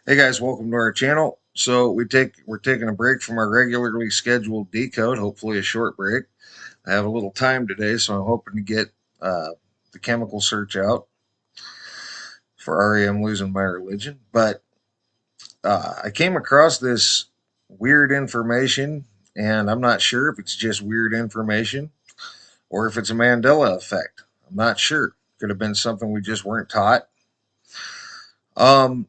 Hey guys, welcome to our channel. We're taking a break from our regularly scheduled decode, hopefully a short break. I have a little time today, so I'm hoping to get uh, the chemical search out for REM losing my religion. But I came across this weird information, and I'm not sure if it's just weird information or if it's a Mandela effect. I'm not sure. Could have been something we just weren't taught. Um,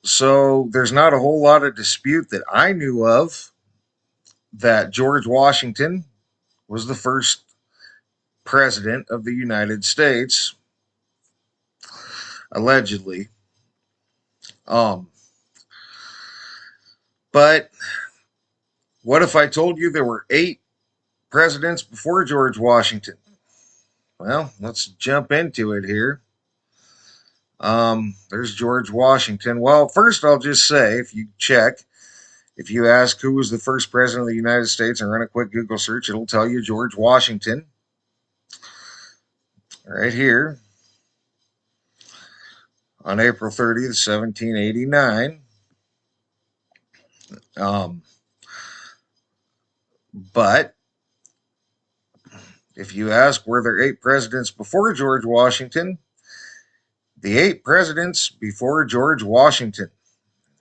so there's not a whole lot of dispute that I knew of that George Washington was the first president of the United States, allegedly. Um, but what if I told you there were 8 presidents before George Washington? Well, let's jump into it here. There's George Washington. Well, first I'll just say, if you ask who was the first president of the United States and run a quick Google search, it'll tell you George Washington right here on April 30th, 1789. Um, but if you ask, were there 8 presidents before George Washington? The 8 presidents before George Washington.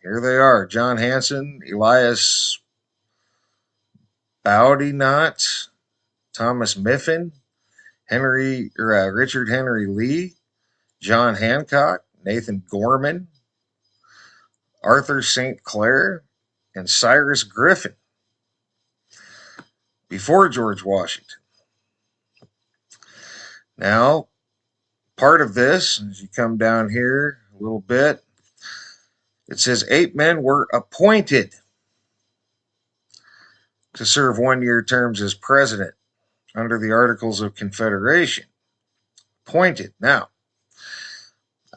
Here they are: John Hanson, Elias Boudinot, Thomas Mifflin, Richard Henry Lee, John Hancock, Nathan Gorman, Arthur St. Clair, and Cyrus Griffin before George Washington. Now, part of this, as you come down here a little bit, it says 8 men were appointed to serve 1 year terms as president under the Articles of Confederation. Appointed. Now,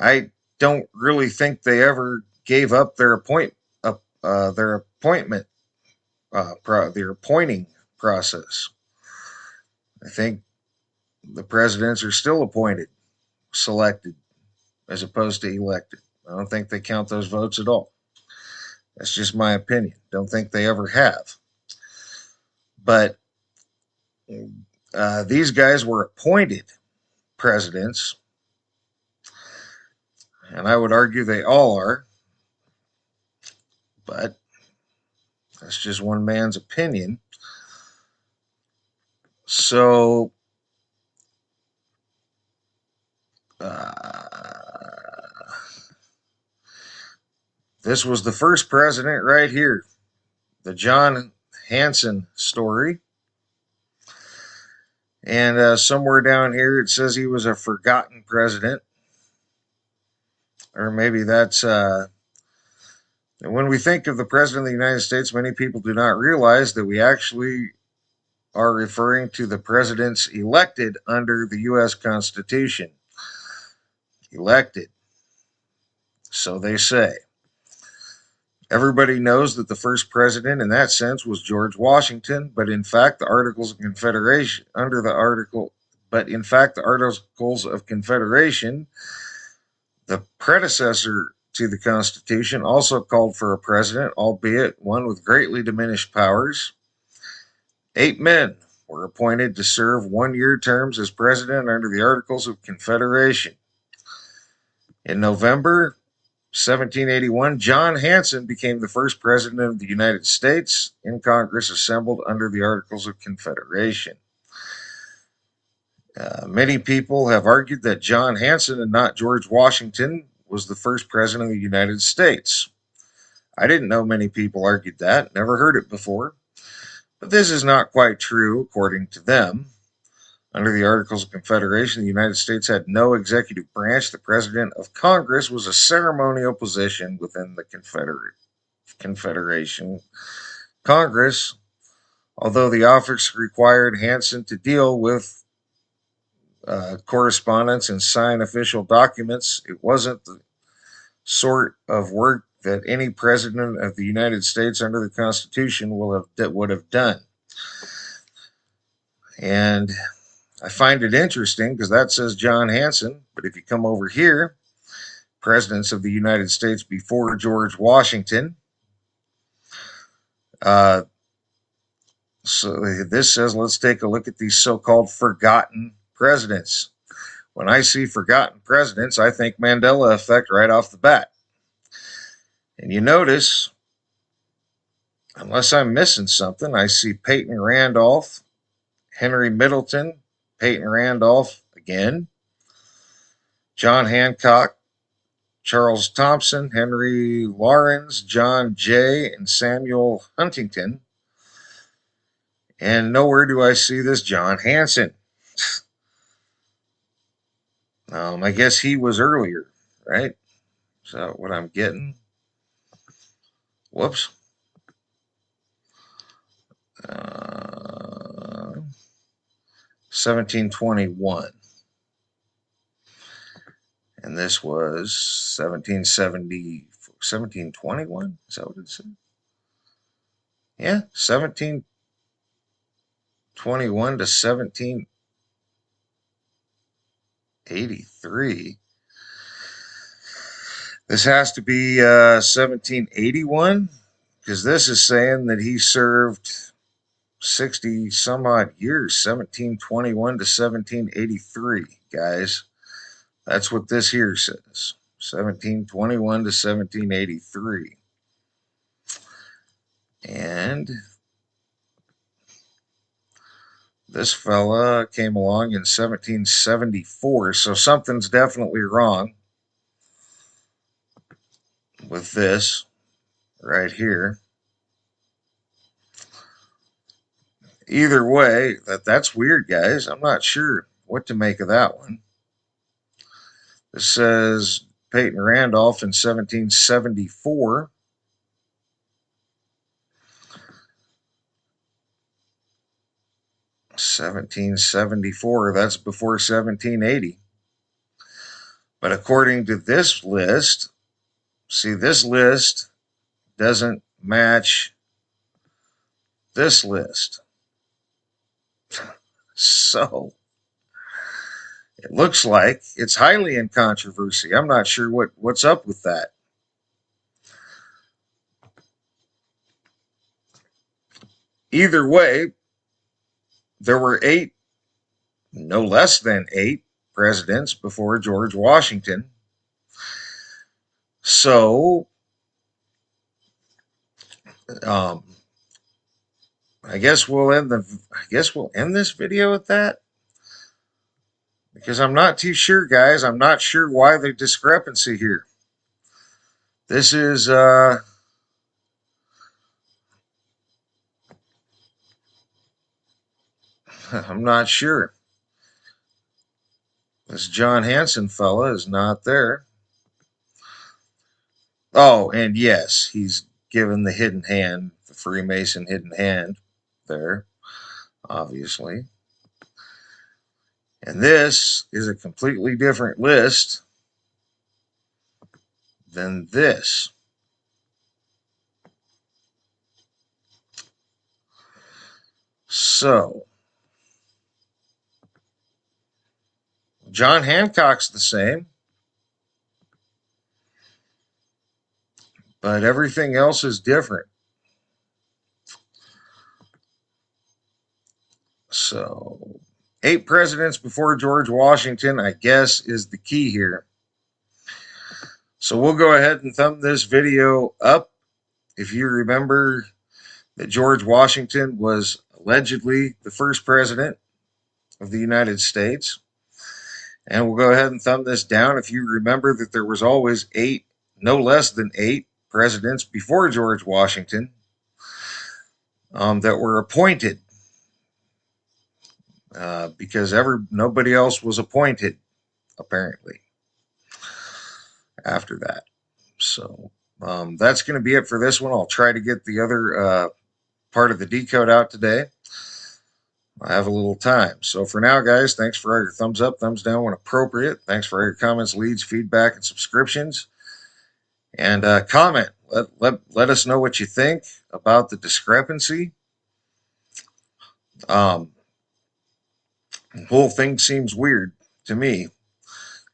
I don't really think they ever gave up their appointment, their appointing process. I think the presidents are still appointed, selected, as opposed to elected. I don't think they count those votes at all. That's just my opinion. Don't think they ever have. But these guys were appointed presidents, and I would argue they all are, but that's just one man's opinion. So, this was the first president right here, the John Hanson story. And somewhere down here it says he was a forgotten president. Or maybe that's when we think of the President of the United States, many people do not realize that we actually are referring to the presidents elected under the U.S. Constitution. Elected. So they say. Everybody knows that the first president in that sense was George Washington, but in fact, the Articles of Confederation, the Articles of Confederation, the predecessor to the Constitution, also called for a president, albeit one with greatly diminished powers. 8 men were appointed to serve 1 year terms as president under the Articles of Confederation. In November 1781, John Hanson became the first president of the United States in Congress assembled under the Articles of Confederation. Many people have argued that John Hanson and not George Washington was the first president of the United States. I didn't know many people argued that, never heard it before. But this is not quite true, according to them. Under the Articles of Confederation, the United States had no executive branch. The President of Congress was a ceremonial position within the Confederation. Congress, although the office required Hanson to deal with correspondence and sign official documents, it wasn't the sort of work that any president of the United States under the Constitution would have done. And I find it interesting because that says John Hanson, but if you come over here, presidents of the United States before George Washington. Uh, so this says, let's take a look at these so-called forgotten presidents. When I see forgotten presidents, I think Mandela Effect right off the bat. And you notice, unless I'm missing something, I see Peyton Randolph, Henry Middleton, Peyton Randolph again, John Hancock, Charles Thompson, Henry Lawrence, John Jay, and Samuel Huntington. And nowhere do I see this John Hanson. I guess he was earlier, right? Is that what I'm getting? Whoops. 1721. And this was 1721? Is that what it said? Yeah, 1721 to 1783. This has to be 1781, because this is saying that he served 60 some odd years, 1721 to 1783, guys. That's what this here says, 1721 to 1783. And this fella came along in 1774, so something's definitely wrong with this right here. Either way, that's weird, guys. I'm not sure what to make of that one. This says Peyton Randolph in 1774. That's before 1780. But according to this list, see, this list doesn't match this list. So it looks like it's highly in controversy. I'm not sure what's up with that. Either way, there were no less than 8 presidents before George Washington. So, I guess we'll end this video with that, because I'm not too sure, guys. I'm not sure why the discrepancy here. This is I'm not sure. This John Hanson fella is not there. Oh, and yes, he's given the hidden hand, the Freemason hidden hand there, obviously. And this is a completely different list than this. So, John Hancock's the same, but everything else is different. So, 8 presidents before George Washington, I guess, is the key here. So we'll go ahead and thumb this video up. If you remember that George Washington was allegedly the first president of the United States. And we'll go ahead and thumb this down if you remember that there was always 8, no less than 8 presidents before George Washington that were appointed, because nobody else was appointed, apparently, after that. So that's going to be it for this one. I'll try to get the other part of the decode out today. I have a little time. So for now, guys, thanks for all your thumbs up, thumbs down when appropriate. Thanks for all your comments, leads, feedback, and subscriptions. And comment. Let us know what you think about the discrepancy. The whole thing seems weird to me.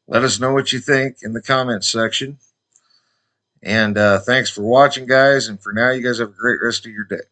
Let us know what you think in the comments section. And thanks for watching, guys. And for now, you guys have a great rest of your day.